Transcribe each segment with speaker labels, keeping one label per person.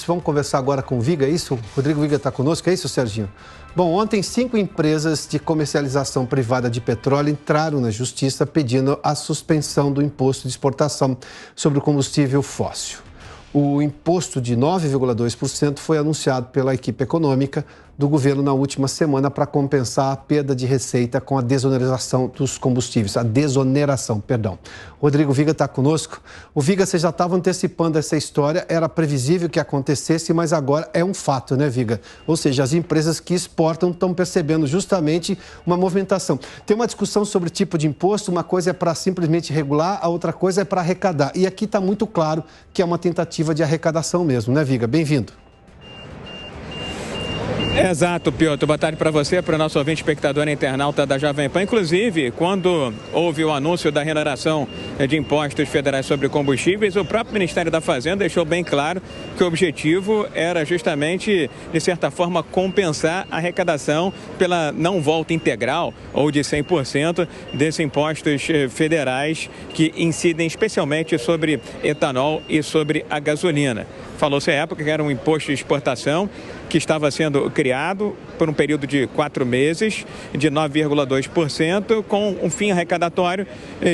Speaker 1: Vamos conversar agora com o Viga, é isso? O Rodrigo Viga está conosco, é isso, Serginho? Bom, ontem 5 empresas de comercialização privada de petróleo entraram na justiça pedindo a suspensão do imposto de exportação sobre o combustível fóssil. O imposto de 9,2% foi anunciado pela equipe econômica do governo na última semana para compensar a perda de receita com a desoneração dos combustíveis, Rodrigo Viga está conosco. O Viga, você já estava antecipando essa história, era previsível que acontecesse, mas agora é um fato, né, Viga? Ou seja, as empresas que exportam estão percebendo justamente uma movimentação. Tem uma discussão sobre tipo de imposto, uma coisa é para simplesmente regular, a outra coisa é para arrecadar. E aqui está muito claro que é uma tentativa de arrecadação mesmo, né, Viga? Bem-vindo.
Speaker 2: Exato, Piotr. Boa tarde para você, para o nosso ouvinte espectador e internauta da Jovem Pan. Inclusive, quando houve o anúncio da renovação de impostos federais sobre combustíveis, o próprio Ministério da Fazenda deixou bem claro que o objetivo era justamente, de certa forma, compensar a arrecadação pela não volta integral ou de 100% desses impostos federais que incidem especialmente sobre etanol e sobre a gasolina. Falou-se à época que era um imposto de exportação que estava sendo criado por um período de 4 meses, de 9,2%, com um fim arrecadatório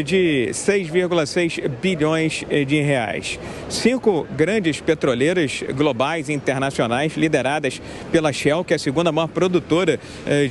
Speaker 2: de 6,6 bilhões de reais. 5 grandes petroleiras globais e internacionais, lideradas pela Shell, que é a segunda maior produtora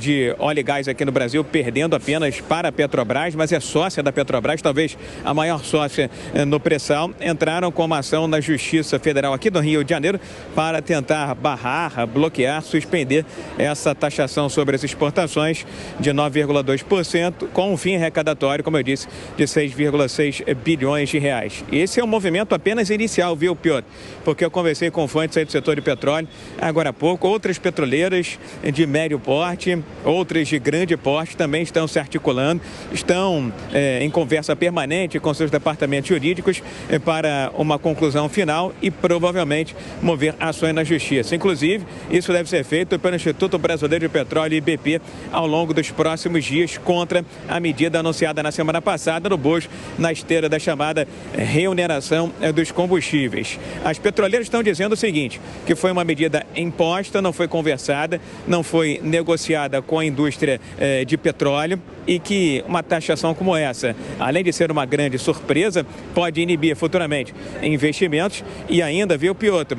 Speaker 2: de óleo e gás aqui no Brasil, perdendo apenas para a Petrobras, mas é sócia da Petrobras, talvez a maior sócia no pré-sal, entraram com uma ação na Justiça Federal aqui do Rio de Janeiro para tentar barrar, bloquear, suspender essa taxação sobre as exportações de 9,2%, com um fim arrecadatório, como eu disse, de 6,6 bilhões de reais. Esse é um movimento apenas inicial, viu, Piotr? Porque eu conversei com fontes aí do setor de petróleo agora há pouco, outras petroleiras de médio porte, outras de grande porte também estão se articulando, estão em conversa permanente com seus departamentos jurídicos para uma conclusão final e provavelmente mover ações na justiça. Inclusive, isso deve ser feito pelo Instituto Brasileiro de Petróleo, IBP, ao longo dos próximos dias, contra a medida anunciada na semana passada no bojo, na esteira da chamada reoneração dos combustíveis. As petroleiras estão dizendo o seguinte, que foi uma medida imposta, não foi conversada, não foi negociada com a indústria de petróleo e que uma taxação como essa, além de ser uma grande surpresa, pode inibir futuramente investimentos e ainda, viu, Piotr,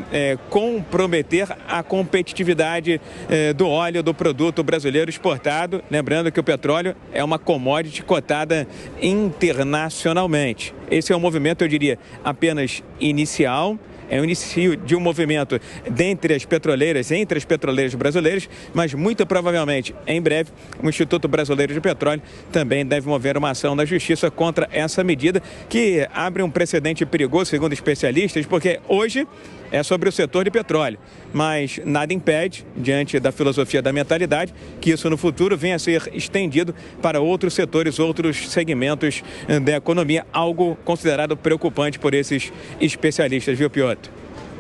Speaker 2: comprometer a competitividade do óleo, do produto brasileiro exportado. Lembrando que o petróleo é uma commodity cotada internacionalmente. Esse é um movimento, eu diria, apenas inicial. É o início de um movimento entre as petroleiras brasileiras, mas muito provavelmente, em breve, o Instituto Brasileiro de Petróleo também deve mover uma ação na justiça contra essa medida, que abre um precedente perigoso, segundo especialistas, porque hoje é sobre o setor de petróleo, mas nada impede, diante da filosofia da mentalidade, que isso no futuro venha a ser estendido para outros setores, outros segmentos da economia, algo considerado preocupante por esses especialistas, viu, Piotr?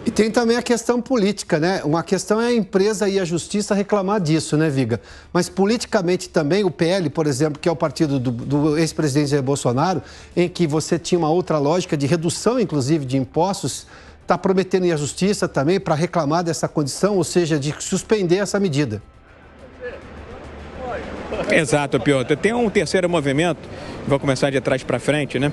Speaker 1: E tem também a questão política, né? Uma questão é a empresa e a justiça reclamar disso, né, Viga? Mas politicamente também, o PL, por exemplo, que é o partido do ex-presidente Jair Bolsonaro, em que você tinha uma outra lógica de redução, inclusive, de impostos, está prometendo ir à justiça também para reclamar dessa condição, ou seja, de suspender essa medida.
Speaker 2: Exato, Piotr. Tem um terceiro movimento, vou começar de trás para frente, né?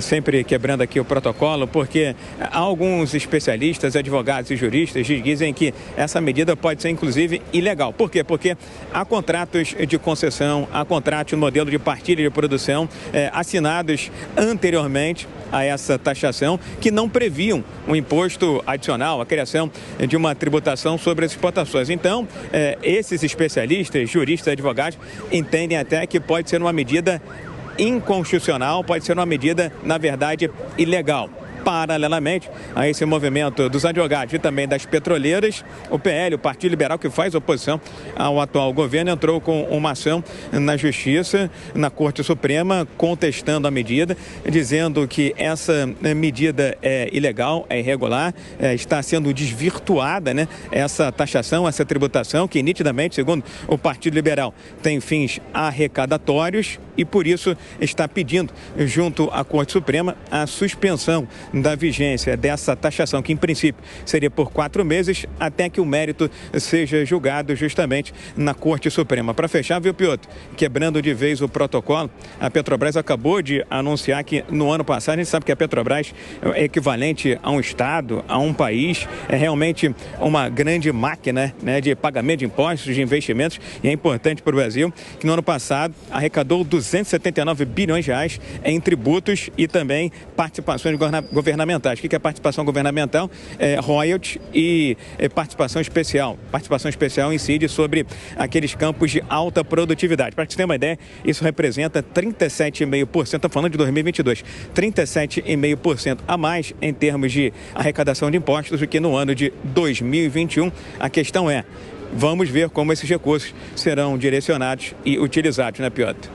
Speaker 2: Sempre quebrando aqui o protocolo, porque alguns especialistas, advogados e juristas dizem que essa medida pode ser, inclusive, ilegal. Por quê? Porque há contratos de concessão, há contratos no modelo de partilha de produção assinados anteriormente a essa taxação, que não previam um imposto adicional, a criação de uma tributação sobre as exportações. Então, esses especialistas, juristas, advogados, entendem até que pode ser uma medida inconstitucional, pode ser uma medida, na verdade, ilegal. Paralelamente a esse movimento dos advogados e também das petroleiras, o PL, o Partido Liberal, que faz oposição ao atual governo, entrou com uma ação na Justiça, na Corte Suprema, contestando a medida, dizendo que essa medida é ilegal, é irregular, está sendo desvirtuada, né, essa taxação, essa tributação, que nitidamente, segundo o Partido Liberal, tem fins arrecadatórios e, por isso, está pedindo, junto à Corte Suprema, a suspensão da vigência dessa taxação, que em princípio seria por 4 meses, até que o mérito seja julgado justamente na Corte Suprema. Para fechar, viu, Piotr, quebrando de vez o protocolo, a Petrobras acabou de anunciar que no ano passado, a gente sabe que a Petrobras é equivalente a um estado, a um país, é realmente uma grande máquina, né, de pagamento de impostos, de investimentos, e é importante para o Brasil que no ano passado arrecadou 279 bilhões de reais em tributos e também participações governamentais. O que é participação governamental? É royalty e participação especial. Participação especial incide sobre aqueles campos de alta produtividade. Para que você tenha uma ideia, isso representa 37,5%, estou falando de 2022, 37,5% a mais em termos de arrecadação de impostos do que no ano de 2021. A questão é, vamos ver como esses recursos serão direcionados e utilizados, né, Piotr?